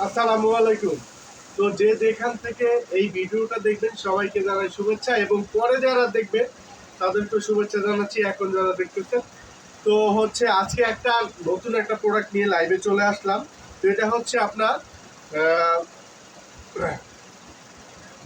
আসসালামু আলাইকুম। তো যে যেখান থেকে এই ভিডিওটা দেখবেন সবাইকে জানাই শুভেচ্ছা, এবং পরে যারা দেখবেন তাদেরকে শুভেচ্ছা জানাচ্ছি। এখন যারা দেখতেছেন, তো হচ্ছে আজকে একটা নতুন একটা প্রোডাক্ট নিয়ে লাইভে চলে আসলাম। তো এটা হচ্ছে আপনার আহ,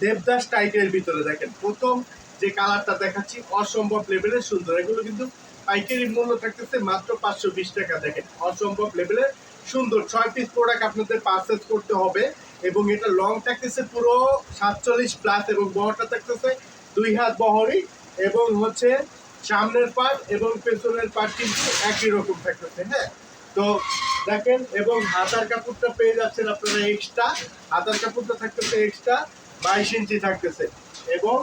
দেবদাস টাইটের ভিতরে দেখেন প্রথম যে কালারটা দেখাচ্ছি অসম্ভব লেভেলের সুন্দর। এগুলো কিন্তু পাইকারি মূল্য থাকতেছে মাত্র 520 টাকা। দেখেন অসম্ভব লেভেলের সুন্দর 6 পিস প্রোডাক্ট আপনাদের পারচেজ করতে হবে, এবং এটা লং থাকতেছে পুরো 47+ এবং বহরটা থাকতেছে 2 হাত বহরই, এবং হচ্ছে সামনের পার্ট এবং পেছনের পার্ট কিন্তু একই রকম থাকতেছে। হ্যাঁ, তো দেখেন, এবং হাতার কাপড়টা পেয়ে যাচ্ছেন আপনারা এক্সট্রা। হাতার কাপড়টা থাকতেছে এক্সট্রা 22 ইঞ্চি থাকতেছে, এবং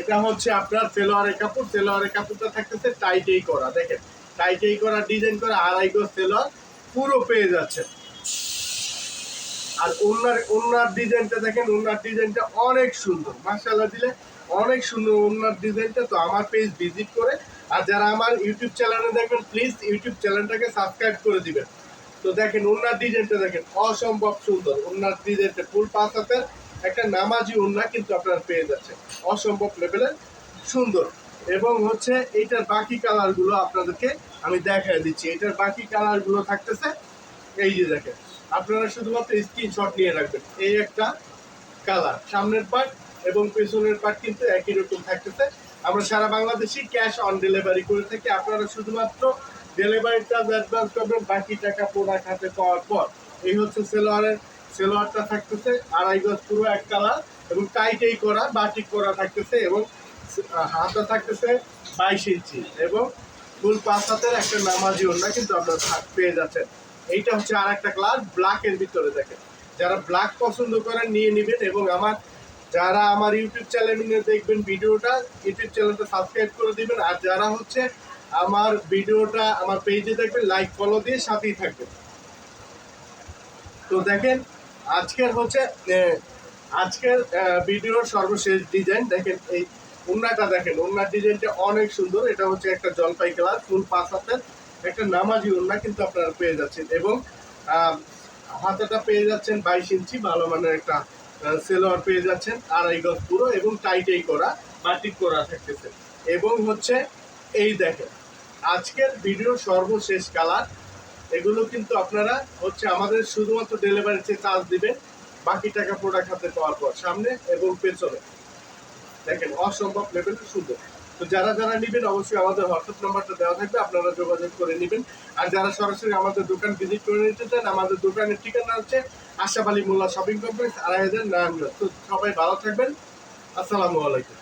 এটা হচ্ছে আপনার সেলোয়ারের কাপড়। সেলোয়ারের কাপড়টা থাকতেছে টাইটেই করা। দেখেন টাইটেই করা, ডিজাইন করা, 2.5 গজ সেলোয়ার পুরো পেয়ে যাচ্ছে। আর ওনার ডিজাইনটা দেখেন, ওনার ডিজাইনটা অনেক সুন্দর, মাশাআল্লাহ দিলে অনেক সুন্দর ওনার ডিজাইনটা। তো আমার পেজ ভিজিট করে, আর যারা আমার ইউটিউব চ্যানেলে দেখবেন প্লিজ ইউটিউব চ্যানেলটাকে সাবস্ক্রাইব করে দিবেন। তো দেখেন ওনার ডিজাইনটা দেখেন অসম্ভব সুন্দর। ওনার ডিজাইনটা ফুল 5 হাতের একটা নামাজি ওনা কিন্তু আপনারা পেয়ে যাচ্ছেন, অসম্ভব লেভেলের সুন্দর। এবং হচ্ছে এইটার বাকি কালারগুলো আপনাদেরকে আমি দেখাই দিচ্ছি। এটার বাকি কালারগুলো থাকতেছে এই যে দেখেন, আপনারা শুধুমাত্র স্ক্রিনশট নিয়ে রাখবেন। এই একটা কালার, সামনের পার্ট এবং পেছনের পার্ট কিন্তু একই রকম থাকতেছে। আমরা সারা বাংলাদেশে ক্যাশ অন ডেলিভারি করে থাকি। আপনারা শুধুমাত্র ডেলিভারি চার্জ অ্যাডভান্স করবেন, বাকি টাকা প্রোডাক্ট হাতে পাওয়ার পর। এই হচ্ছে সেলোয়ারটা থাকতেছে 2.5 গজ পুরো এক কালার, এবং টাইটেই করা বাটিক করা থাকতেছে, এবং হাতটা থাকতেছে 22 ইঞ্চি, এবং ফুল 5 হাতের একটা নামাজি ওড়না কিন্তু আপনারা পেয়ে যাচ্ছেন। এইটা হচ্ছে আর একটা কালার ব্ল্যাকের ভিতরে। দেখেন যারা ব্ল্যাক পছন্দ করেন নিয়ে নেবেন, এবং যারা আমার ইউটিউব চ্যানেলে দেখবেন ভিডিওটা, ইউটিউব চ্যানেলটা সাবস্ক্রাইব করে দিবেন। আর যারা হচ্ছে আমার ভিডিওটা আমার পেজে দেখবেন লাইক ফলো দিয়ে সাথেই থাকবেন। তো দেখেন আজকের ভিডিওর সর্বশেষ ডিজাইন দেখেন। এই ওড়নাটা দেখেন, ওড়নার ডিজাইনটা অনেক সুন্দর। এটা হচ্ছে একটা জলপাই কালার ফুল 5 হাতের একটা নামাজি ওড়না কিন্তু আপনারা পেয়ে যাচ্ছেন, এবং হাতাটা পেয়ে যাচ্ছেন 22 ইঞ্চি ভালো মানের একটা সেলোয়ার পেয়ে যাচ্ছেন 2.5 গজ পুরো, এবং টাইটেই করা বাটিক করা থাকতেছে। এবং হচ্ছে এই দেখেন আজকের ভিডিওর সর্বশেষ কালার। এগুলো কিন্তু আপনারা হচ্ছে আমাদের শুধুমাত্র ডেলিভারিতে চার্জ দিবেন, বাকি টাকা প্রোডাক্ট হাতে পাওয়ার পর। সামনে এবং পেছনে দেখেন অসম্ভব লেভেলের সুন্দর। তো যারা যারা নেবেন অবশ্যই আমাদের হোয়াটসঅ্যাপ নাম্বারটা দেওয়া থাকবে, আপনারা যোগাযোগ করে নেবেন। আর যারা সরাসরি আমাদের দোকান ভিজিট করে নিতে চান, আমাদের দোকানের ঠিকানা হচ্ছে আশরাফ আলী মোল্লা শপিং কমপ্লেক্স, 2.5 নারায়ণগঞ্জ। তো সবাই ভালো থাকবেন, আসসালামু আলাইকুম।